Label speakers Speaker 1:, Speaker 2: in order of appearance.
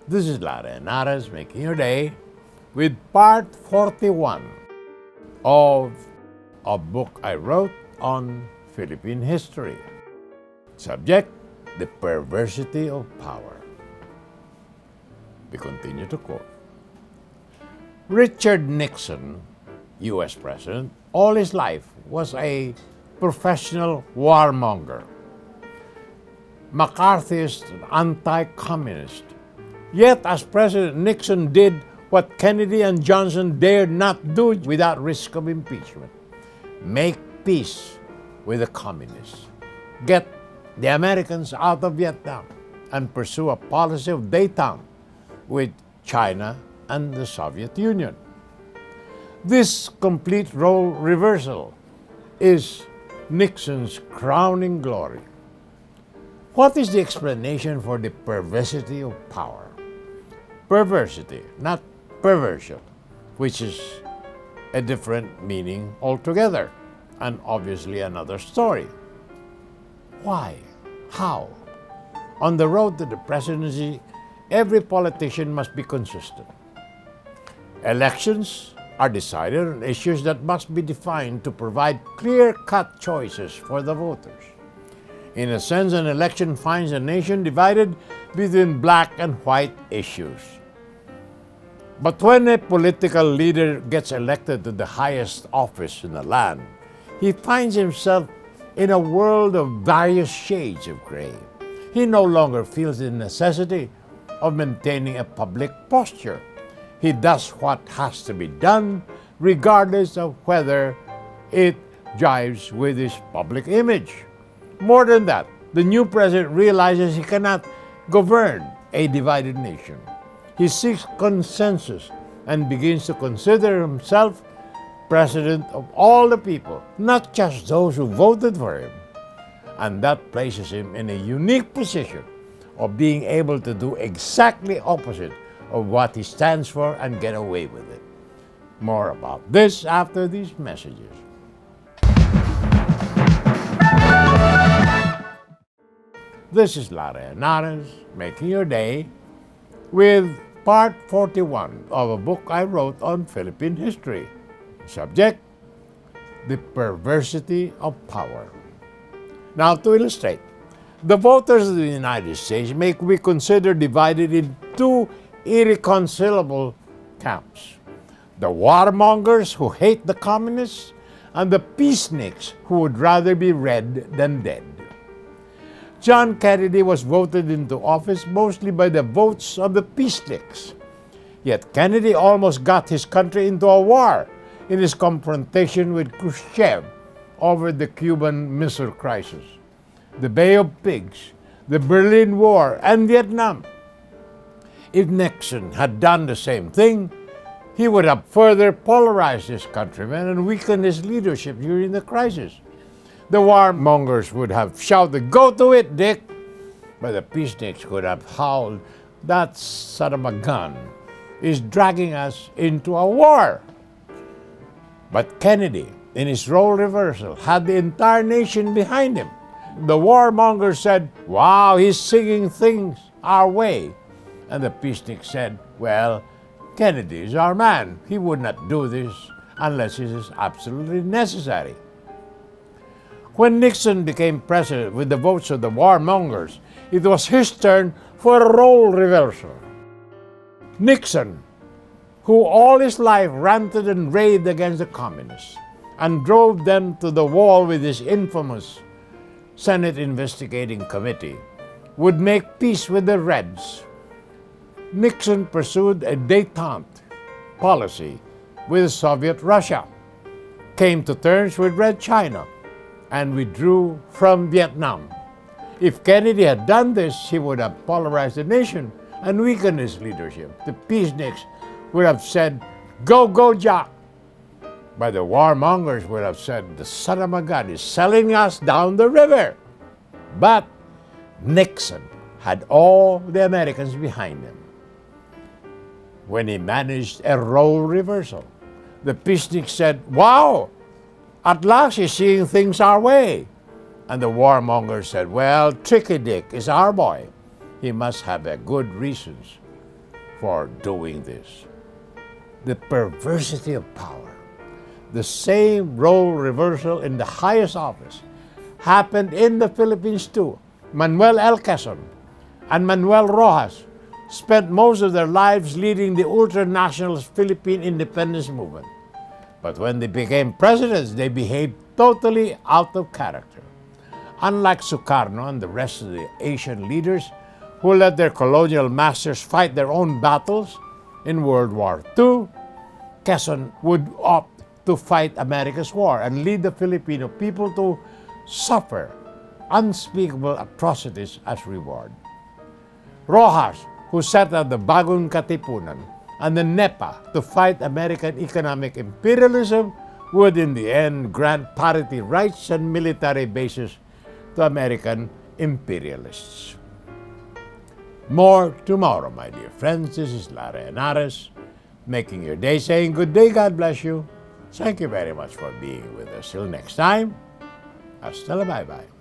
Speaker 1: This is Henares making your day with part 41 of a book I wrote on Philippine history. Subject, the perversity of power. We continue to quote. Richard Nixon, U.S. President, all his life was a professional warmonger, McCarthyist, anti-communist. Yet, as President, Nixon did what Kennedy and Johnson dared not do without risk of impeachment: make peace with the communists, get the Americans out of Vietnam, and pursue a policy of détente with China and the Soviet Union. This complete role reversal is Nixon's crowning glory. What is the explanation for the perversity of power? Perversity, not perversion, which is a different meaning altogether, and obviously another story. Why? How? On the road to the presidency, every politician must be consistent. Elections are decided on issues that must be defined to provide clear-cut choices for the voters. In a sense, an election finds a nation divided between black and white issues. But when a political leader gets elected to the highest office in the land, he finds himself in a world of various shades of gray. He no longer feels the necessity of maintaining a public posture. He does what has to be done, regardless of whether it jives with his public image. More than that, the new president realizes he cannot govern a divided nation. He seeks consensus and begins to consider himself president of all the people, not just those who voted for him. And that places him in a unique position of being able to do exactly opposite of what he stands for and get away with it. More about this after these messages. This is Henares making your day with part 41 of a book I wrote on Philippine history. Subject, the perversity of power. Now, to illustrate, the voters of the United States may be considered divided in two irreconcilable camps: the warmongers who hate the communists and the peaceniks who would rather be red than dead. John Kennedy was voted into office mostly by the votes of the peaceniks. Yet Kennedy almost got his country into a war in his confrontation with Khrushchev over the Cuban Missile Crisis, the Bay of Pigs, the Berlin War, and Vietnam. If Nixon had done the same thing, he would have further polarized his countrymen and weakened his leadership during the crisis. The warmongers would have shouted, "Go to it, Dick!" But the peaceniks would have howled, "That son of a gun is dragging us into a war." But Kennedy, in his role reversal, had the entire nation behind him. The warmongers said, "Wow, he's singing things our way." And the peaceniks said, "Well, Kennedy is our man. He would not do this unless it is absolutely necessary." When Nixon became president with the votes of the warmongers, it was his turn for a role reversal. Nixon, who all his life ranted and raved against the communists and drove them to the wall with his infamous Senate Investigating Committee, would make peace with the Reds. Nixon pursued a détente policy with Soviet Russia, came to terms with Red China, and withdrew from Vietnam. If Kennedy had done this, he would have polarized the nation and weakened his leadership. The peaceniks would have said, "Go, go, Jack!" But the warmongers would have said, "The son of a gun is selling us down the river." But Nixon had all the Americans behind him. When he managed a role reversal, the peaceniks said, "Wow! At last he's seeing things our way." And the warmonger said, "Well, Tricky Dick is our boy. He must have a good reasons for doing this. The perversity of power, the same role reversal in the highest office, happened in the Philippines too. Manuel L. Quezon and Manuel Rojas spent most of their lives leading the ultranationalist Philippine independence movement. But when they became presidents, they behaved totally out of character. Unlike Sukarno and the rest of the Asian leaders who let their colonial masters fight their own battles in World War II, Quezon would opt to fight America's war and lead the Filipino people to suffer unspeakable atrocities as reward. Rojas, who set up the Bagong Katipunan and the NEPA to fight American economic imperialism, would in the end grant parity rights and military bases to American imperialists. More tomorrow, my dear friends. This is Lara Henares, making your day, saying good day, God bless you. Thank you very much for being with us. Till next time, hasta la bye-bye.